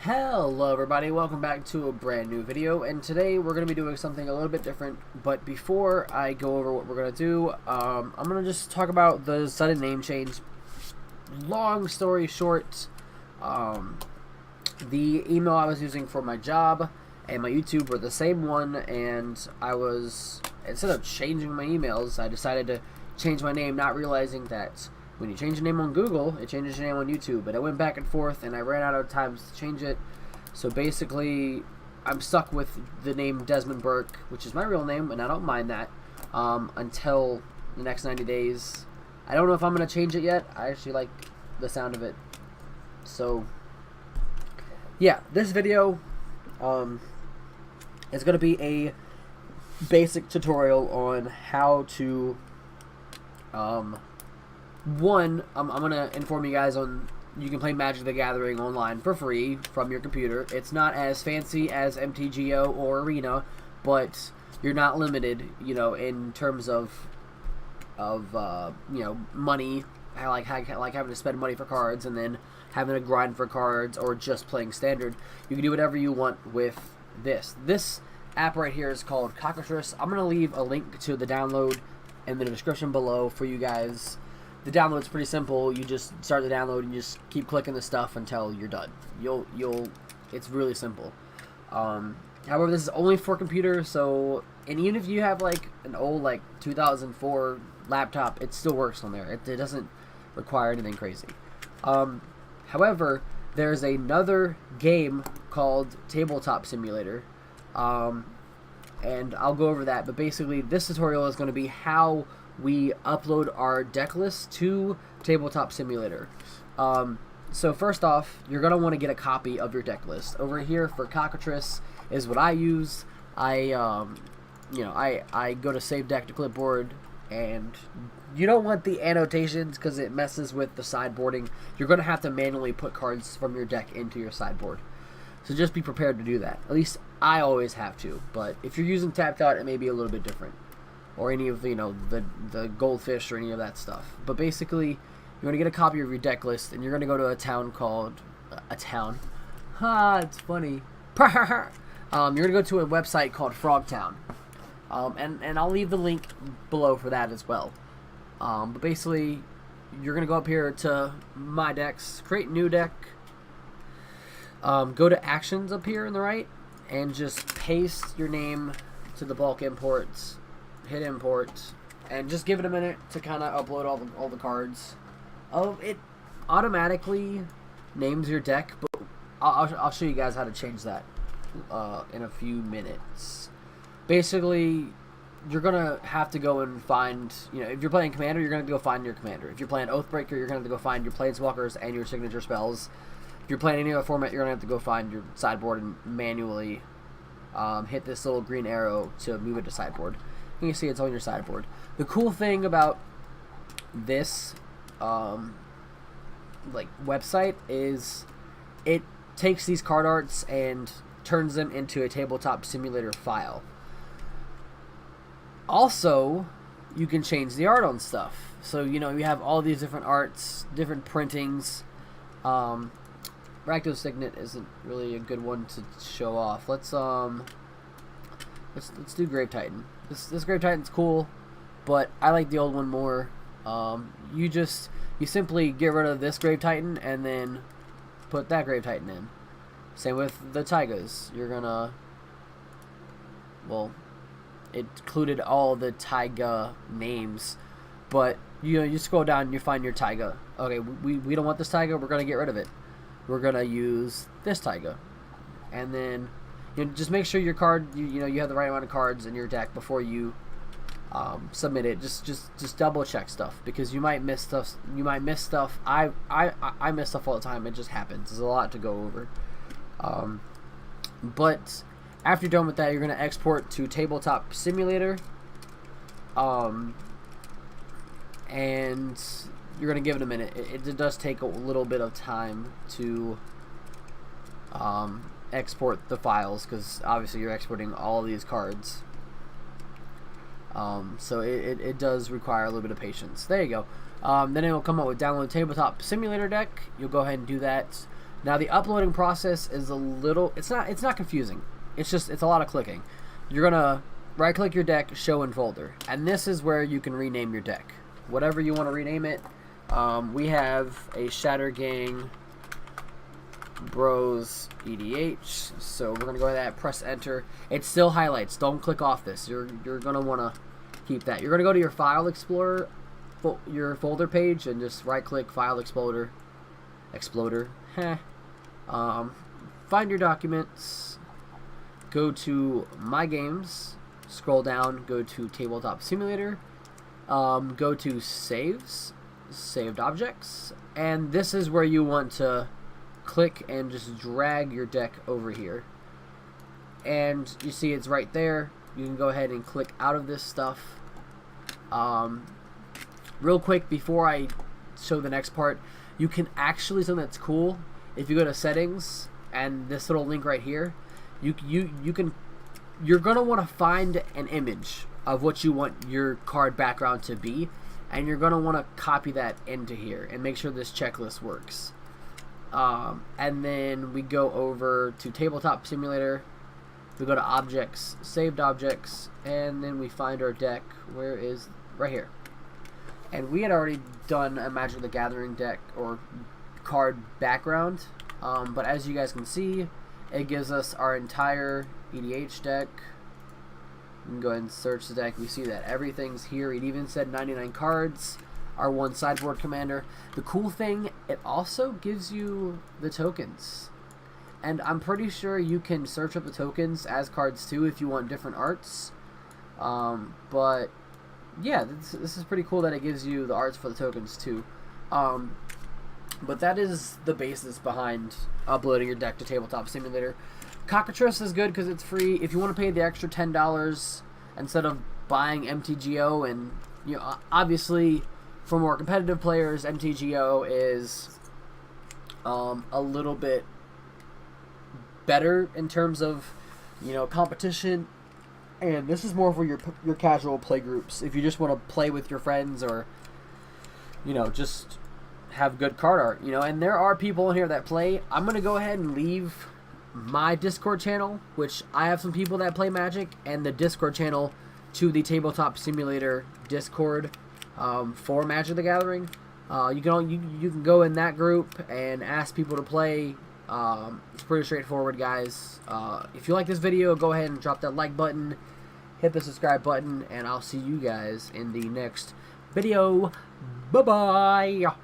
Hello everybody, welcome back to a brand new video, and today we're going to be doing something a little bit different. But before I go over what we're going to do, I'm going to just talk about the sudden name change. Long story short, the email I was using for my job and my YouTube were the same one, and instead of changing my emails, I decided to change my name, not realizing that when you change your name on Google, it changes your name on YouTube. But I went back and forth, and I ran out of times to change it. So basically, I'm stuck with the name Desmond Burke, which is my real name, and I don't mind that, until the next 90 days. I don't know if I'm going to change it yet. I actually like the sound of it. So, yeah, this video is going to be a basic tutorial on how to... I'm going to inform you guys on you can play Magic the Gathering online for free from your computer. It's not as fancy as MTGO or Arena, but you're not limited, in terms of money, like having to spend money for cards and then having to grind for cards or just playing Standard. You can do whatever you want with this. This app right here is called Cockatrice. I'm going to leave a link to the download in the description below for you guys. The download's pretty simple. You just start the download and you just keep clicking the stuff until you're done. It's really simple. However, this is only for computer, so, and even if you have like an old 2004 laptop, it still works on there. It doesn't require anything crazy. However, there's another game called Tabletop Simulator, and I'll go over that. But basically, this tutorial is going to be how we upload our deck list to Tabletop Simulator. So first off, you're going to want to get a copy of your deck list. Over here for Cockatrice is what I use. I go to Save Deck to Clipboard, and you don't want the annotations because it messes with the sideboarding. You're going to have to manually put cards from your deck into your sideboard. So just be prepared to do that. At least I always have to, but if you're using Tapped-Out, it may be a little bit different. Or any of the goldfish or any of that stuff. But basically, you're going to get a copy of your deck list, and you're going to go to a town called it's funny. You're going to go to a website called Frogtown, and I'll leave the link below for that as well. But basically, you're going to go up here to My Decks, create new deck. Go to Actions up here on the right, and just paste your name to the bulk imports. Hit import, and just give it a minute to kind of upload all the cards. It automatically names your deck, but I'll show you guys how to change that in a few minutes. Basically, you're gonna have to go and find, if you're playing Commander, you're gonna go find your Commander. If you're playing Oathbreaker, you're gonna have to go find your Planeswalkers and your signature spells. If you're playing any other format, you're gonna have to go find your sideboard and manually hit this little green arrow to move it to sideboard. You can see it's on your sideboard. The cool thing about this website is it takes these card arts and turns them into a Tabletop Simulator file. Also, you can change the art on stuff. So you have all these different arts, different printings. Rakdos Signet isn't really a good one to show off. Let's do Grave Titan. This Grave Titan's cool, but I like the old one more. You simply get rid of this Grave Titan and then put that Grave Titan in. Same with the Taigas. You're gonna, it included all the Taiga names, but you scroll down and you find your Taiga. Okay, we don't want this Taiga. We're gonna get rid of it. We're gonna use this Taiga, and then. Just make sure your card, you have the right amount of cards in your deck before you submit it. Just double check stuff, because you might miss stuff. I miss stuff all the time. It just happens. There's a lot to go over. But after you're done with that, you're gonna export to Tabletop Simulator. And you're gonna give it a minute. It does take a little bit of time to export the files, because obviously you're exporting all of these cards, so it does require a little bit of patience. There you go. Then it will come up with download Tabletop Simulator deck. You'll go ahead and do that. Now the uploading process is a little, it's not confusing. It's a lot of clicking. You're gonna right click your deck, show in folder, and this is where you can rename your deck. Whatever you want to rename it. We have a Shatter Gang Bros EDH, so we're gonna go ahead and press enter. It still highlights. Don't click off this. You're gonna want to keep that. You're gonna go to your File Explorer, your folder page, and just right click File Explorer. Find your documents. Go to My Games. Scroll down. Go to Tabletop Simulator. Go to Saves, Saved Objects, and this is where you want to click and just drag your deck over here. And you see it's right there. You can go ahead and click out of this stuff. Real quick before I show the next part, you can actually, something that's cool, if you go to settings and this little link right here, you're gonna want to find an image of what you want your card background to be, and you're gonna want to copy that into here and make sure this checklist works. And then we go over to Tabletop Simulator, we go to Objects, Saved Objects, and then we find our deck. Where is, right here. And we had already done a Magic the Gathering deck or card background, but as you guys can see, it gives us our entire EDH deck. You can go ahead and search the deck. We see that everything's here. It even said 99 cards. Our one sideboard commander. The cool thing, it also gives you the tokens. And I'm pretty sure you can search up the tokens as cards too if you want different arts. But yeah, this is pretty cool that it gives you the arts for the tokens too. But that is the basis behind uploading your deck to Tabletop Simulator. Cockatrice is good because it's free. If you want to pay the extra $10 instead of buying MTGO, and you know, obviously for more competitive players, MTGO is a little bit better in terms of, you know, competition, and this is more for your casual play groups. If you just want to play with your friends, or you know, just have good card art, you know. And there are people in here that play. I'm gonna go ahead and leave my Discord channel, which I have some people that play Magic, and the Discord channel to the Tabletop Simulator Discord for Magic the Gathering. You can go in that group and ask people to play. It's pretty straightforward, guys. If you like this video, go ahead and drop that like button, hit the subscribe button, and I'll see you guys in the next video. Bye bye.